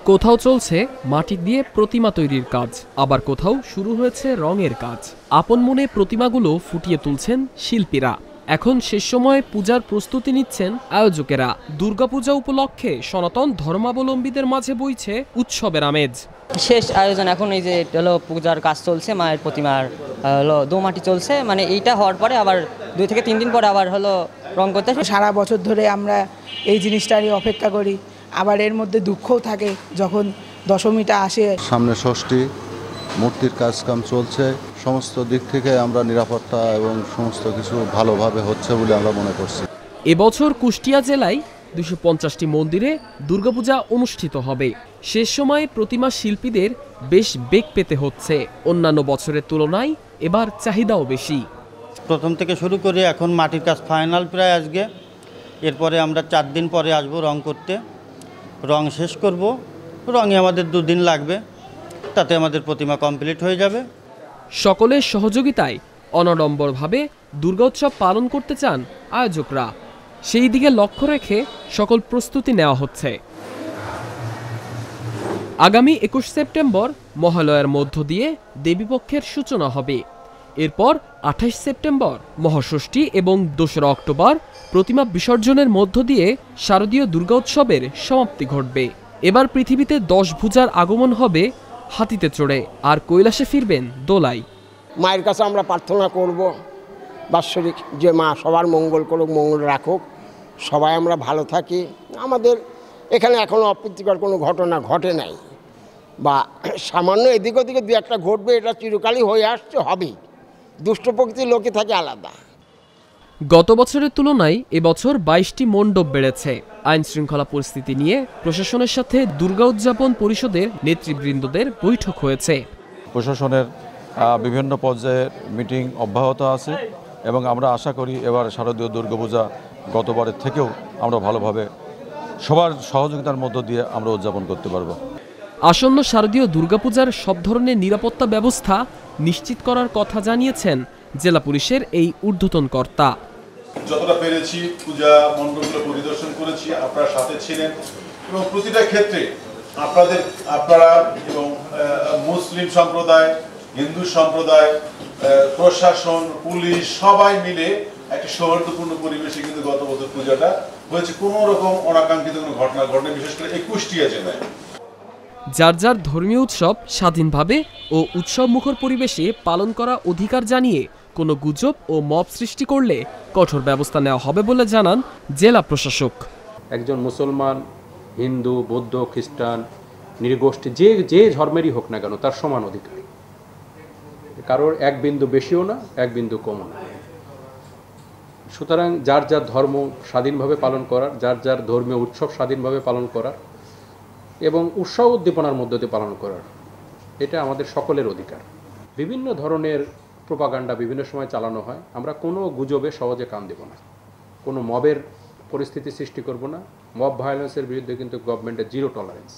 কোথাও চলছে মাটি দিয়ে প্রতিমা তৈরির কাজ, আবার কোথাও শুরু হয়েছে রঙের কাজ। আপন মনে প্রতিমাগুলো ফুটিয়ে তুলছেন শিল্পীরা। এখন শেষ সময়ে পূজার প্রস্তুতি নিচ্ছেন আয়োজকেরা। দুর্গাপূজা উপলক্ষে সনাতন ধর্মাবলম্বীদের মাঝে বইছে উৎসবের আমেজ। শেষ আয়োজন এখন এই যে হলো পূজার কাজ চলছে, মায়ের প্রতিমার হলো দোমাটি চলছে, মানে এইটা হওয়ার পরে আবার 2 থেকে 3 দিন পরে আবার হলো রং করতে। সারা বছর ধরে আমরা এই জিনিসটারই অপেক্ষা করি, আবার এর মধ্যে দুঃখও থাকে যখন দশমীটা আসে। সামনে ষষ্ঠী, মূর্তির কাজকাম চলছে, সমস্ত দিক থেকে আমরা নিরাপত্তা এবং সমস্ত কিছু ভালোভাবে হচ্ছে বলে আমরা মনে করছি। এবছর কুষ্টিয়া জেলায় 250টি মন্দিরে দুর্গাপূজা অনুষ্ঠিত হবে। শেষ সময়ে প্রতিমা শিল্পীদের বেশ বেগ পেতে হচ্ছে। অন্যান্য বছরের তুলনায় এবার চাহিদাও বেশি। প্রথম থেকে শুরু করে এখন মাটির কাজ ফাইনাল প্রায় আজকে। এরপরে আমরা 4 দিন পরে আসব রং করতে, রং শেষ করব। রঙে আমাদের 2 দিন লাগবে, তাতে আমাদের প্রতিমা কমপ্লিট হয়ে যাবে। সকলের সহযোগিতায় অনাড়ম্বরভাবে দুর্গোৎসব পালন করতে চান আয়োজকরা। সেই দিকে লক্ষ্য রেখে সকল প্রস্তুতি নেওয়া হচ্ছে। আগামী 21 সেপ্টেম্বর মহালয়ার মধ্য দিয়ে দেবীপক্ষের সূচনা হবে। এরপর 28 সেপ্টেম্বর মহাষষ্ঠী এবং 2রা অক্টোবর প্রতিমা বিসর্জনের মধ্য দিয়ে শারদীয় দুর্গোৎসবের সমাপ্তি ঘটবে। এবার পৃথিবীতে 10 ভুজার আগমন হবে হাতিতে চড়ে, আর কৈলাসে ফিরবেন দোলায়। মায়ের কাছে আমরা প্রার্থনা করব বাৎসরিক যে মা সবার মঙ্গল করুক, মঙ্গল রাখুক, সবাই আমরা ভালো থাকি। আমাদের এখানে এখনও অপ্রীতিকর কোনো ঘটনা ঘটে নাই, বা সামান্য এদিক ওদিকে 2-1টা ঘটবে, এটা চিরকালই হয়ে আসছে, হবেই। দুষ্ট প্রকৃতির লোকে থাকে আলাদা। গত বছরের তুলনায় এবছর 22টি মণ্ডপ বেড়েছে। আইন শৃঙ্খলা পরিস্থিতি নিয়ে প্রশাসনের সাথে দুর্গা উদযাপন পরিষদের নেতৃবৃন্দদের বৈঠক হয়েছে। প্রশাসনের বিভিন্ন পর্যায়ের মিটিং অব্যাহত আছে এবং আমরা আশা করি এবার শারদীয় দুর্গাপূজা গতবারের থেকেও আমরা ভালোভাবে সবার সহযোগিতার মধ্য দিয়ে আমরা উদযাপন করতে পারব। আসন্ন শারদীয় দুর্গাপূজার সব ধরনের নিরাপত্তা ব্যবস্থা নিশ্চিত করার কথা জানিয়েছেন জেলা পুলিশের এই ঊর্ধ্বতন কর্তা। যতটা পেরেছি পূজা মণ্ডপগুলো পরিদর্শন করেছি, আপনারা সাথে ছিলেন এবং প্রতিটা ক্ষেত্রে আপনারা এবং মুসলিম সম্প্রদায়, হিন্দু সম্প্রদায়, প্রশাসন, পুলিশ সবাই মিলে একটি সৌহার্দ্যপূর্ণ পরিবেশে কিন্তু গত বছর পূজাটা হয়েছে। কোনো রকম অনাকাঙ্ক্ষিত কোনো ঘটনা ঘটে, বিশেষ করে এই কুষ্টিয়া জেলায়। যার যার ধর্মীয় উৎসব স্বাধীনভাবে ও উৎসব মুখর পরিবেশে পালন করা অধিকার জানিয়ে কোনো গুজব ও মব সৃষ্টি করলে কঠোর ব্যবস্থা নেওয়া হবে বলে জানান জেলা প্রশাসক। একজন মুসলমান, হিন্দু, বৌদ্ধ, খ্রিস্টান, নৃগোষ্ঠী যে ধর্মেরই হোক না কেন, তার সমান অধিকার। কারোর 1 বিন্দু বেশিও না, 1 বিন্দু কমও না। সুতরাং যার যার ধর্ম স্বাধীনভাবে পালন করার, যার যার ধর্মীয় উৎসব স্বাধীনভাবে পালন করার এবং উৎসব উদ্দীপনার মধ্য দিয়ে পালন করার, এটা আমাদের সকলের অধিকার। বিভিন্ন ধরনের প্রোপাগান্ডা বিভিন্ন সময় চালানো হয়, আমরা কোনো গুজবে সহজে কান দেব না, কোনো মবের পরিস্থিতি সৃষ্টি করব না। মব ভায়োলেন্সের বিরুদ্ধে কিন্তু গভর্নমেন্টের 0 টলারেন্স।